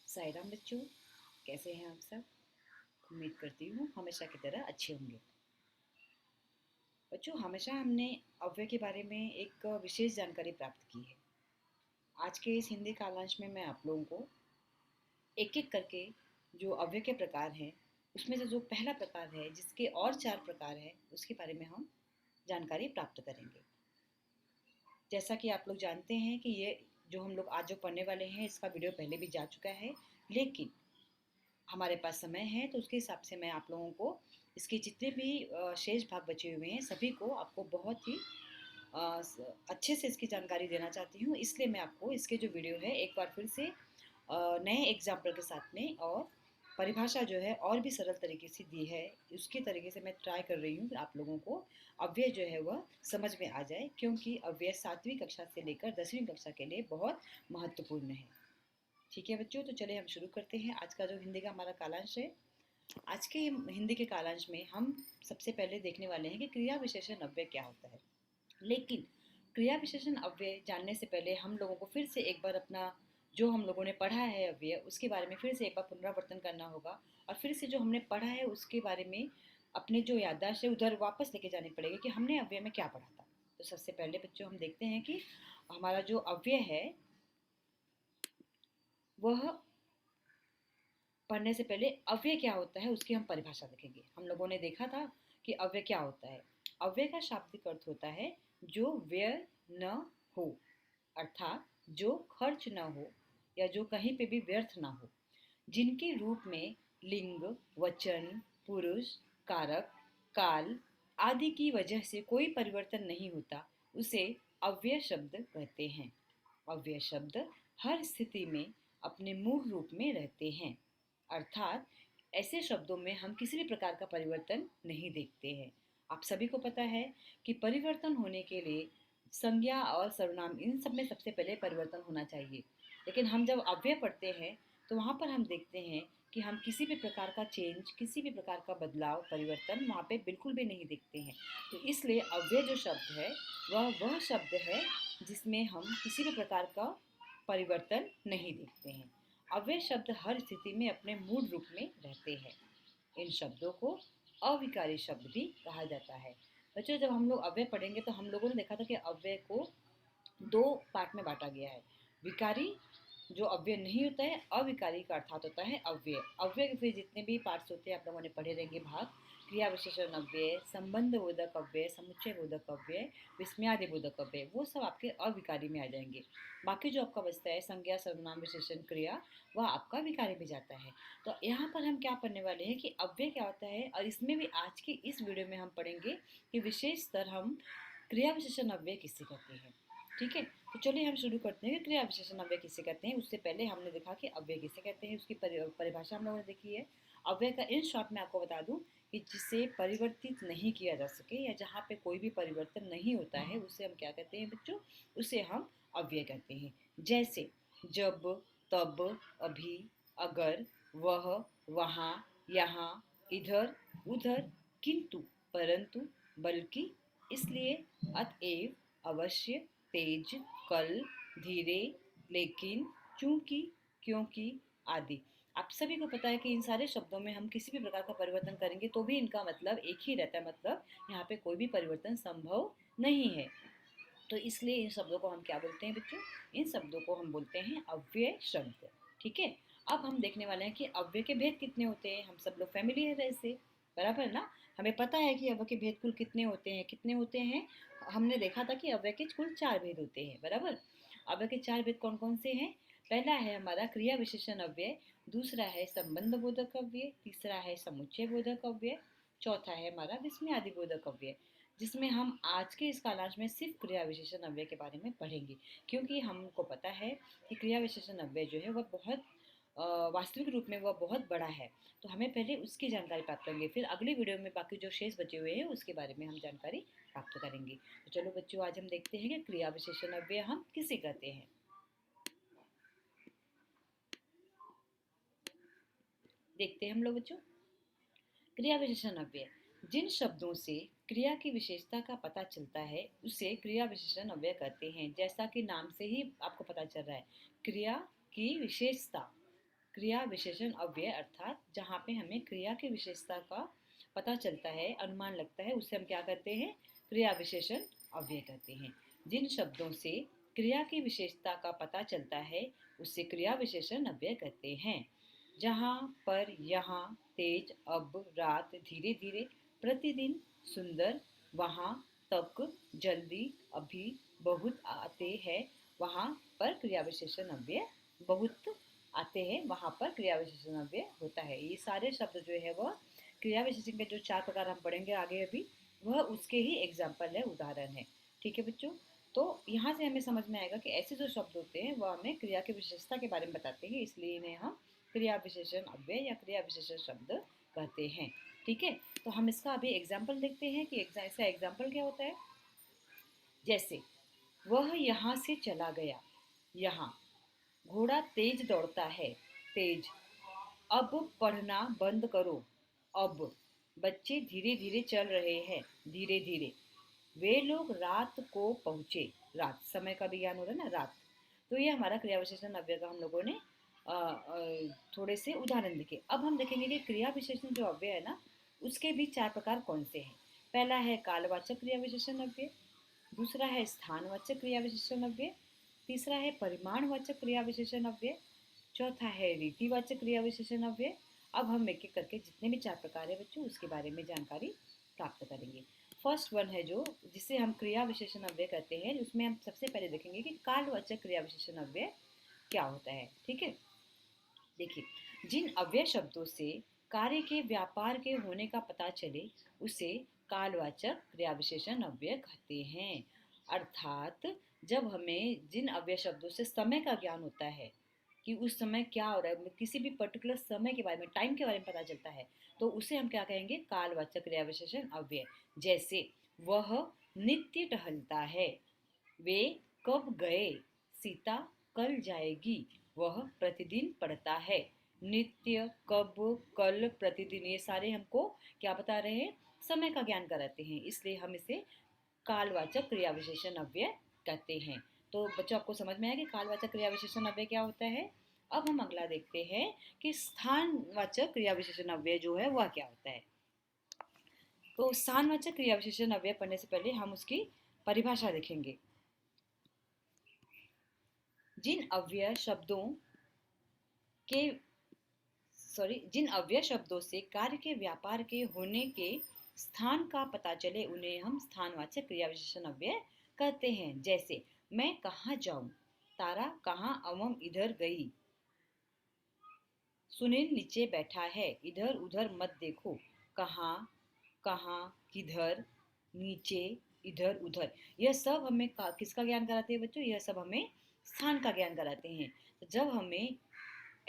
साई राम बच्चों, कैसे हैं आप सब। उम्मीद करती हूँ हमेशा की तरह अच्छे होंगे। बच्चों, हमेशा हमने अव्यय के बारे में एक विशेष जानकारी प्राप्त की है। आज के इस हिंदी कालांश में मैं आप लोगों को एक एक करके जो अव्यय के प्रकार हैं उसमें से जो पहला प्रकार है जिसके और चार प्रकार हैं उसके बारे में हम जानकारी प्राप्त करेंगे। जैसा कि आप लोग जानते हैं कि ये जो हम लोग आज जो पढ़ने वाले हैं इसका वीडियो पहले भी जा चुका है, लेकिन हमारे पास समय है तो उसके हिसाब से मैं आप लोगों को इसके जितने भी शेष भाग बचे हुए हैं सभी को आपको बहुत ही अच्छे से इसकी जानकारी देना चाहती हूँ। इसलिए मैं आपको इसके जो वीडियो है एक बार फिर से नए एग्जाम्पल के साथ में और परिभाषा जो है और भी सरल तरीके से दी है, उसके तरीके से मैं ट्राई कर रही हूँ कि आप लोगों को अव्यय जो है वह समझ में आ जाए, क्योंकि अव्यय 7वीं कक्षा से लेकर 10वीं कक्षा के लिए बहुत महत्वपूर्ण है। ठीक है बच्चों, तो चलिए हम शुरू करते हैं आज का जो हिंदी का हमारा कालांश है। आज के हिंदी के कालांश में हम सबसे पहले देखने वाले हैं कि क्रिया विशेषण अव्यय क्या होता है। लेकिन क्रिया विशेषण अव्यय जानने से पहले हम लोगों को फिर से एक बार अपना जो हम लोगों ने पढ़ा है अव्यय उसके बारे में फिर से एक बार पुनरावर्तन करना होगा, और फिर से जो हमने पढ़ा है उसके बारे में अपने जो याददाश्त है उधर वापस लेके जानी पड़ेगी कि हमने अव्यय में क्या पढ़ा था। तो सबसे पहले बच्चों हम देखते हैं कि हमारा जो अव्यय है वह पढ़ने से पहले अव्यय क्या होता है उसकी हम परिभाषा देखेंगे। हम लोगों ने देखा था कि अव्यय क्या होता है। अव्यय का शाब्दिक अर्थ होता है जो व्यय न हो, अर्थात जो खर्च न हो या जो कहीं पे भी व्यर्थ ना हो, जिनके रूप में लिंग, वचन, पुरुष, कारक, काल आदि की वजह से कोई परिवर्तन नहीं होता, उसे अव्यय शब्द कहते हैं। अव्यय शब्द हर स्थिति में अपने मूल रूप में रहते हैं, अर्थात ऐसे शब्दों में हम किसी भी प्रकार का परिवर्तन नहीं देखते हैं। आप सभी को पता है कि परिवर्तन होने के लिए संज्ञा और सर्वनाम इन सब में सबसे पहले परिवर्तन होना चाहिए, लेकिन हम जब अव्यय पढ़ते हैं तो वहाँ पर हम देखते हैं कि हम किसी भी प्रकार का चेंज, किसी भी प्रकार का बदलाव, परिवर्तन वहाँ पे बिल्कुल भी नहीं देखते हैं। तो इसलिए अव्यय जो शब्द है वह शब्द है जिसमें हम किसी भी प्रकार का परिवर्तन नहीं देखते हैं। अव्यय शब्द हर स्थिति में अपने मूल रूप में रहते हैं। इन शब्दों को अविकारी शब्द भी कहा जाता है। बच्चों, जब हम लोग अव्यय पढ़ेंगे तो हम लोगों ने देखा था कि अव्यय को दो पार्ट में बांटा गया है। विकारी जो अव्यय नहीं होता है, अविकारी का अर्थात होता है अव्यय। अव्यय के फिर जितने भी पार्ट्स होते हैं आप लोगों ने पढ़े रहेंगे भाग, क्रिया विशेषण अव्यय, संबंध बोधक अव्यय, समुच्चय बोधक अव्यय, विस्मयादि बोधक अव्यय, वो सब आपके अविकारी में आ जाएंगे। बाकी जो आपका बचता है संज्ञा, सर्वनाम, विशेषण, क्रिया, वह आपका विकारी में जाता है। तो यहाँ पर हम क्या पढ़ने वाले हैं कि अव्यय क्या होता है, और इसमें भी आज के इस वीडियो में हम पढ़ेंगे कि विशेष स्तर हम क्रिया विशेषण अव्यय किससे करते हैं। ठीक है, तो चलिए हम शुरू करते हैं कि क्रिया विशेषण अव्यय किसे कहते हैं। उससे पहले हमने देखा कि अव्यय किसे कहते हैं, उसकी परिभाषा हम लोगों ने देखी है। अव्यय का इन शॉर्ट में आपको बता दूं कि जिसे परिवर्तित नहीं किया जा सके या जहाँ पे कोई भी परिवर्तन नहीं होता है उसे हम क्या कहते हैं बच्चों, उसे हम अव्यय कहते हैं। जैसे जब, तब, अभी, अगर, वह, वहाँ, यहाँ, इधर, उधर, किंतु, परंतु, बल्कि, इसलिए, अतएव, अवश्य, तेज, कल, धीरे, लेकिन, चूंकि, क्योंकि आदि। आप सभी को पता है कि इन सारे शब्दों में हम किसी भी प्रकार का परिवर्तन करेंगे तो भी इनका मतलब एक ही रहता है, मतलब यहाँ पे कोई भी परिवर्तन संभव नहीं है। तो इसलिए इन शब्दों को हम क्या बोलते हैं बच्चों, इन शब्दों को हम बोलते हैं अव्यय शब्द। ठीक है, अब हम देखने वाले हैं कि अव्यय के भेद कितने होते हैं। हम सब लोग फैमिलियर है इससे, बराबर है ना। हमें पता है कि अव्यय के भेद कुल कितने होते हैं, कितने होते हैं। हमने देखा था कि अव्यय के कुल 4 भेद होते हैं, बराबर। अव्यय के 4 भेद कौन कौन से हैं। पहला है हमारा क्रिया विशेषण अव्यय, दूसरा है संबंध बोधक अव्यय, तीसरा है समुच्चय बोधक अव्यय, चौथा है हमारा विस्मयादि बोधक अव्यय, जिसमें हम आज के इस कालांश में सिर्फ क्रिया विशेषण अव्यय के बारे में पढ़ेंगे, क्योंकि हमको पता है कि क्रिया विशेषण अव्यय जो है वह बहुत वास्तविक रूप में वह बहुत बड़ा है। तो हमें पहले उसकी जानकारी प्राप्त करेंगे, फिर अगली वीडियो में बाकी जो शेष बचे हुए हैं उसके बारे में हम जानकारी प्राप्त करेंगे। तो चलो बच्चों, आज हम देखते हैं कि क्रिया विशेषण अव्यय हम किसे कहते हैं। देखते हैं हम लोग बच्चों, क्रिया विशेषण अव्यय, जिन शब्दों से क्रिया की विशेषता का पता चलता है उसे क्रिया विशेषण अव्यय कहते हैं। जैसा कि नाम से ही आपको पता चल रहा है, क्रिया की विशेषता, क्रिया विशेषण अव्यय अर्थात जहाँ पे हमें क्रिया की विशेषता का पता चलता है, अनुमान लगता है, उससे हम क्या करते हैं? क्रिया विशेषण अव्यय कहते हैं। जिन शब्दों से क्रिया की विशेषता का पता चलता है उससे क्रिया विशेषण अव्यय कहते हैं। जहाँ पर, यहाँ, तेज, अब, रात, धीरे धीरे, प्रतिदिन, सुंदर, वहाँ, तक, जल्दी, अभी, बहुत आते हैं, वहाँ पर क्रिया विशेषण अव्यय बहुत आते हैं, वहाँ पर क्रिया विशेषण अव्यय होता है। ये सारे शब्द जो है वह क्रिया विशेषण के जो 4 प्रकार हम पढ़ेंगे आगे अभी, वह उसके ही एग्जाम्पल है, उदाहरण है। ठीक है बच्चों, तो यहाँ से हमें समझ में आएगा कि ऐसे जो शब्द होते हैं वह हमें क्रिया की विशेषता के बारे में बताते हैं, इसलिए इन्हें हम क्रिया विशेषण अव्यय या क्रिया विशेषण शब्द कहते हैं। ठीक है, तो हम इसका अभी एग्जाम्पल देखते हैं कि इसका एग्जाम्पल क्या होता है। जैसे वह यहाँ से चला गया, यहाँ, घोड़ा तेज दौड़ता है, तेज, अब पढ़ना बंद करो, अब, बच्चे धीरे धीरे चल रहे हैं, धीरे धीरे, वे लोग रात को पहुंचे, रात, समय का भी ज्ञान हो रहा है ना, रात। तो ये हमारा क्रिया विशेषण अव्यय का हम लोगों ने थोड़े से उदाहरण देखे। अब हम देखेंगे कि क्रिया विशेषण जो अव्यय है ना, उसके भी 4 प्रकार कौन से हैं। पहला है कालवाचक क्रिया विशेषण अव्यय, दूसरा है स्थानवाचक क्रिया विशेषण अव्यय, तीसरा है परिमाणवाचक क्रिया विशेषण अव्यय, चौथा है रीतिवाचक क्रिया विशेषण अव्यय। अब हम एक एक करके जितने भी 4 प्रकार है बच्चों उसके बारे में जानकारी प्राप्त करेंगे। फर्स्ट वन है जो जिसे हम क्रिया विशेषण अव्यय कहते हैं, उसमें हम सबसे पहले देखेंगे कि कालवाचक क्रिया विशेषण अव्यय क्या होता है। ठीक है, देखिए, जिन अव्यय शब्दों से कार्य के व्यापार के होने का पता चले उसे कालवाचक क्रिया विशेषण अव्यय कहते हैं। अर्थात जब हमें जिन अव्यय शब्दों से समय का ज्ञान होता है कि उस समय क्या हो रहा है, किसी भी पर्टिकुलर समय के बारे में, टाइम के बारे में पता चलता है, तो उसे हम क्या कहेंगे? कालवाचक क्रिया विशेषण अव्यय। जैसे वह नित्य टहलता है, वे कब गए, सीता कल जाएगी, वह प्रतिदिन पढ़ता है। नित्य, कब, कल, प्रतिदिन, ये सारे हमको क्या बता रहे हैं? समय का ज्ञान कराते हैं, इसलिए हम इसे कालवाचक क्रिया विशेषण अव्यय कहते हैं। तो बच्चों आपको समझ में आया कि कालवाचक क्रिया विशेषण अव्यय क्या होता है। अब हम अगला देखते हैं कि स्थानवाचक क्रिया विशेषण अव्यय जो है वह क्या होता है। तो स्थानवाचक क्रिया विशेषण अव्यय पढ़ने से पहले हम उसकी परिभाषा देखेंगे। जिन अव्यय शब्दों के जिन अव्यय शब्दों से कार्य के व्यापार के होने के स्थान का पता चले उन्हें हम स्थानवाचक क्रिया विशेषण अव्यय कहते हैं। जैसे मैं कहाँ जाऊं, तारा कहाँ अवम इधर गई, सुनील नीचे बैठा है, इधर उधर मत देखो, कहाँ, कहाँ, किधर, नीचे, इधर उधर, यह सब हमें किसका ज्ञान कराते हैं बच्चों? यह सब हमें स्थान का ज्ञान कराते हैं। तो जब हमें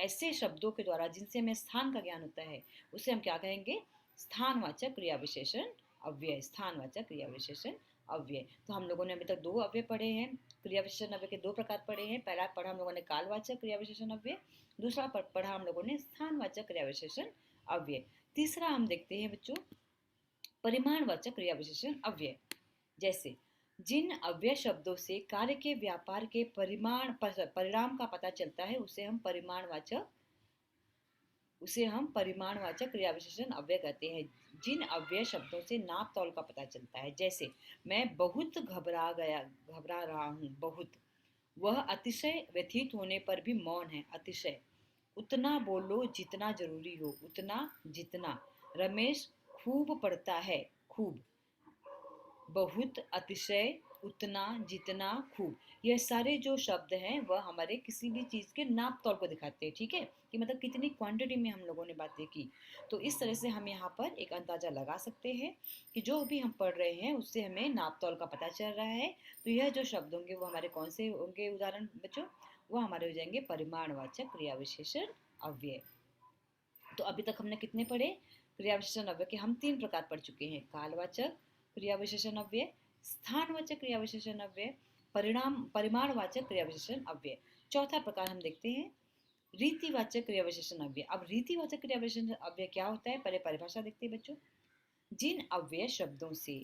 ऐसे शब्दों के द्वारा जिनसे हमें स्थान का ज्ञान होता है उसे हम क्या कहेंगे? स्थानवाचक क्रिया विशेषण अव्यय। स्थानवाचक क्रिया विशेषण अव्यय। तो हम लोगों ने अभी तक 2 अव्यय पढ़े हैं, क्रिया विशेषण अव्यय के 2 प्रकार पढ़े हैं। पहला पढ़ा हम लोगों ने कालवाचक क्रिया विशेषण अव्यय, दूसरा पढ़ा हम लोगों ने स्थानवाचक क्रिया विशेषण अव्यय। तीसरा हम देखते हैं बच्चों परिमाणवाचक क्रिया विशेषण अव्यय। जैसे जिन अव्यय शब्दों से कार्य के व्यापार के परिणाम का पता चलता है उसे हम परिमाणवाचक क्रिया विशेषण अव्यय कहते हैं। जिन अव्यय शब्दों से नाप तौल का पता चलता है, जैसे मैं बहुत घबरा रहा हूँ, बहुत, वह अतिशय व्यथित होने पर भी मौन है, अतिशय, उतना बोलो जितना जरूरी हो, उतना, जितना, रमेश खूब पढ़ता है, खूब, बहुत, अतिशय, उतना, जितना, खूब, यह सारे जो शब्द हैं वह हमारे किसी भी चीज़ के नाप तौल को दिखाते हैं। ठीक है, कि मतलब कितनी क्वांटिटी में हम लोगों ने बातें की। तो इस तरह से हम यहाँ पर एक अंदाजा लगा सकते हैं कि जो भी हम पढ़ रहे हैं उससे हमें नाप तौल का पता चल रहा है। तो यह जो शब्द होंगे वो हमारे कौन से होंगे उदाहरण बच्चों? वो हमारे हो जाएंगे परिमाणवाचक क्रिया विशेषण अव्यय। तो अभी तक हमने कितने पढ़े? क्रिया विशेषण अव्यय के हम 3 प्रकार पढ़ चुके हैं। कालवाचक क्रिया विशेषण अव्यय, स्थानवाचक क्रिया विशेषण अव्यय, परिमाणवाचक क्रिया विशेषण अव्यय। चौथा प्रकार हम देखते हैं रीतिवाचक क्रिया विशेषण अव्यय। अब रीतिवाचक क्रिया विशेषण अव्यय क्या होता है, पहले परिभाषा देखते हैं बच्चों। जिन अव्यय शब्दों से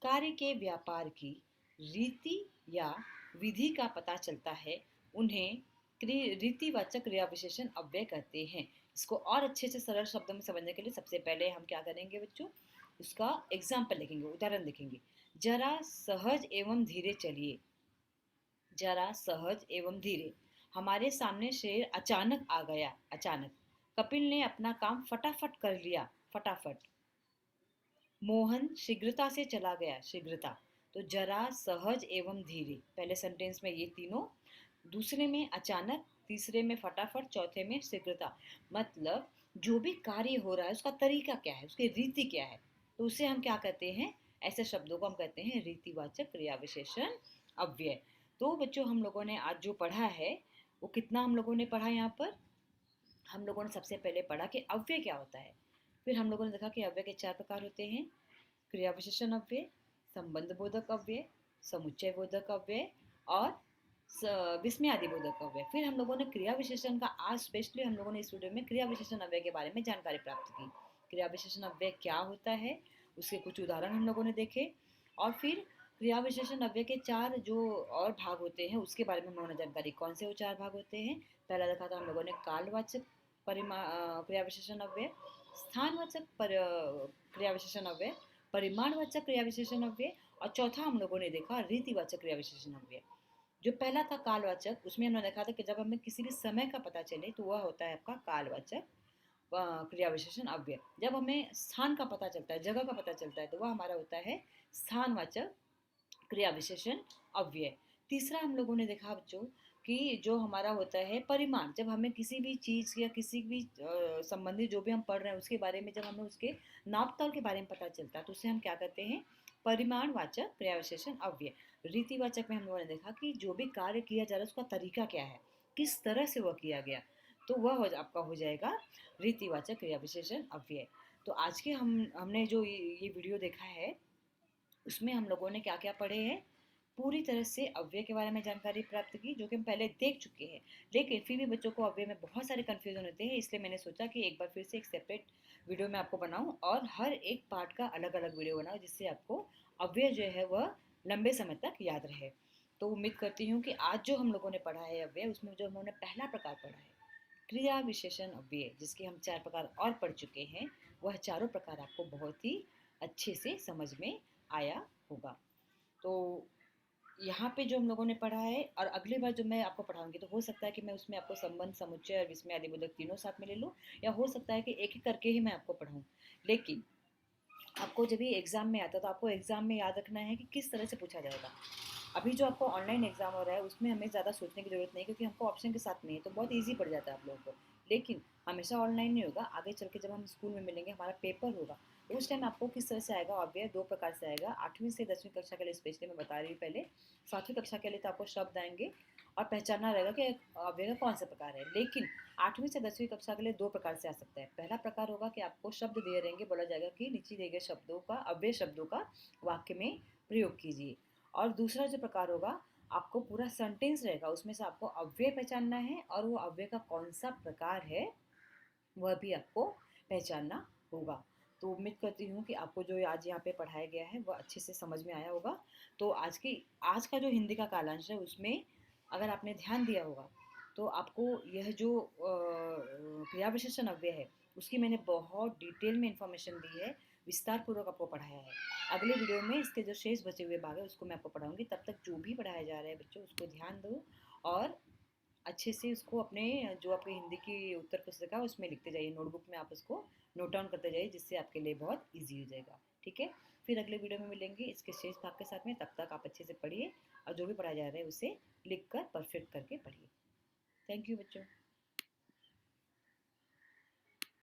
कार्य के व्यापार की रीति या विधि का पता चलता है उन्हें रीतिवाचक क्रिया विशेषण अव्यय कहते हैं। इसको और अच्छे से सरल शब्दों में समझने के लिए सबसे पहले हम क्या करेंगे बच्चों, उसका एग्जाम्पल लिखेंगे, उदाहरण लिखेंगे। जरा सहज एवं धीरे चलिए। जरा सहज एवं धीरे। हमारे सामने शेर अचानक आ गया। अचानक। कपिल ने अपना काम फटाफट कर लिया। फटाफट। मोहन शीघ्रता से चला गया। शीघ्रता। तो जरा सहज एवं धीरे पहले सेंटेंस में ये तीनों, दूसरे में अचानक, तीसरे में फटाफट, चौथे में शीघ्रता। मतलब जो भी कार्य हो रहा है उसका तरीका क्या है, उसकी रीति क्या है, तो उसे हम क्या कहते हैं, ऐसे शब्दों को हम कहते हैं रीतिवाचक क्रिया विशेषण अव्यय। तो बच्चों हम लोगों ने आज जो पढ़ा है वो कितना हम लोगों ने पढ़ा यहाँ पर, हम लोगों ने सबसे पहले पढ़ा कि अव्यय क्या होता है। फिर हम लोगों ने देखा कि अव्यय के 4 प्रकार होते हैं। क्रिया विशेषण अव्यय, संबंध बोधक अव्यय, समुच्चय बोधक अव्यय और विस्मयादि बोधक अव्यय। फिर हम लोगों ने क्रिया विशेषण का आज स्पेशली हम लोगों ने इस वीडियो में क्रिया विशेषण अव्यय के बारे में जानकारी प्राप्त की। क्रिया विशेषण अव्यय क्या होता है, उसके कुछ उदाहरण हम लोगों ने देखे, और फिर क्रिया विशेषण अव्यय के 4 जो और भाग होते हैं उसके बारे में हम लोगों ने जानकारी। कौन से वो 4 भाग होते हैं, पहला देखा था हम लोगों ने कालवाचक क्रिया विशेषण अव्यय, स्थानवाचक क्रिया विशेषण अव्यय, परिमाणवाचक क्रिया विशेषण अव्यय, और चौथा हम लोगों ने देखा रीतिवाचक क्रिया विशेषण अव्यय। जो पहला था कालवाचक, उसमें हमने देखा था कि जब हमें किसी भी समय का पता चले तो वह होता है आपका कालवाचक क्रिया विशेषण अव्यय। जब हमें स्थान का पता चलता है, जगह का पता चलता है, तो वह हमारा होता है स्थानवाचक क्रिया विशेषण अव्यय। तीसरा हम लोगों ने देखा बच्चों कि जो हमारा होता है परिमाण, जब हमें किसी भी चीज़ या किसी भी संबंधी जो भी हम पढ़ रहे हैं उसके बारे में, जब हमें उसके नाप तौल के बारे में पता चलता है तो उसे हम क्या कहते हैं, परिमाणवाचक क्रिया विशेषण अव्यय। रीतिवाचक में हम लोगों ने देखा कि जो भी कार्य किया जा रहा है उसका तरीका क्या है, किस तरह से वह किया गया, तो वह आपका हो जाएगा रीतिवाचक क्रिया विशेषण अव्यय। तो आज के हमने जो ये वीडियो देखा है उसमें हम लोगों ने क्या क्या पढ़े हैं, पूरी तरह से अव्यय के बारे में जानकारी प्राप्त की जो कि हम पहले देख चुके हैं। लेकिन फिर भी बच्चों को अव्यय में बहुत सारे कन्फ्यूजन होते हैं, इसलिए मैंने सोचा कि एक बार फिर से एक सेपरेट वीडियो में आपको बनाऊं और हर एक पार्ट का अलग अलग वीडियो बनाऊं, जिससे आपको अव्यय जो है वह लंबे समय तक याद रहे। तो उम्मीद करती हूँ कि आज जो हम लोगों ने पढ़ा है अव्यय, उसमें जो हमने पहला प्रकार पढ़ा है क्रिया विशेषण अव्यय, जिसके हम 4 प्रकार और पढ़ चुके हैं, वह चारों प्रकार आपको बहुत ही अच्छे से समझ में आया होगा। तो यहाँ पे जो हम लोगों ने पढ़ा है, और अगली बार जब मैं आपको पढ़ाऊंगी तो हो सकता है कि मैं उसमें आपको संबंध, समुच्चय और विस्मय आदि बोधक तीनों साथ में ले लूँ, या हो सकता है कि एक एक करके ही मैं आपको पढ़ाऊँ। लेकिन आपको जब ये एग्जाम में आता है तो आपको एग्जाम में याद रखना है कि किस तरह से पूछा जाएगा। अभी जो आपको ऑनलाइन एग्जाम हो रहा है उसमें हमें ज़्यादा सोचने की जरूरत नहीं, क्योंकि हमको ऑप्शन के साथ में है तो बहुत ईजी पड़ जाता है आप लोगों को। लेकिन हमेशा ऑनलाइन नहीं होगा, आगे चल के जब हम स्कूल में मिलेंगे, हमारा पेपर होगा, तो उस टाइम आपको किस तरह से आएगा अव्यय, 2 प्रकार से आएगा। 8वीं से 10वीं कक्षा के लिए स्पेशली मैं बता रही हूँ पहले। 7वीं कक्षा के लिए तो आपको शब्द आएंगे और पहचानना रहेगा कि अव्यय का कौन सा प्रकार है। लेकिन 8वीं से 10वीं कक्षा के लिए 2 प्रकार से आ सकता है। पहला प्रकार होगा कि आपको शब्द दिए रहेंगे, बोला जाएगा कि नीचे दिए गए शब्दों का, अव्यय शब्दों का वाक्य में प्रयोग कीजिए। और दूसरा जो प्रकार होगा, आपको पूरा सेंटेंस रहेगा, उसमें से आपको अव्यय पहचानना है और वो अव्यय का कौन सा प्रकार है वह भी आपको पहचानना होगा। तो उम्मीद करती हूँ कि आपको जो आज यहाँ पे पढ़ाया गया है वह अच्छे से समझ में आया होगा। तो आज का जो हिंदी का कालांश है उसमें अगर आपने ध्यान दिया होगा तो आपको यह जो क्रिया विशेषण अव्यय है उसकी मैंने बहुत डिटेल में इंफॉर्मेशन दी है, विस्तार पूर्वक आपको पढ़ाया है। अगले वीडियो में इसके जो शेष बचे हुए भाग है उसको मैं आपको पढ़ाऊंगी। तब तक जो भी पढ़ाया जा रहा है बच्चों उसको ध्यान दो और अच्छे से उसको अपने जो आपकी हिंदी की उत्तर पुस्तिका है उसमें लिखते जाइए, नोटबुक में आप उसको नोट डाउन करते जाइए, जिससे आपके लिए बहुत ईजी हो जाएगा। ठीक है, फिर अगले वीडियो में मिलेंगे इसके शेष भाग के साथ में। तब तक आप अच्छे से पढ़िए और जो भी पढ़ाया जा रहा है उसे लिख कर परफेक्ट करके पढ़िए।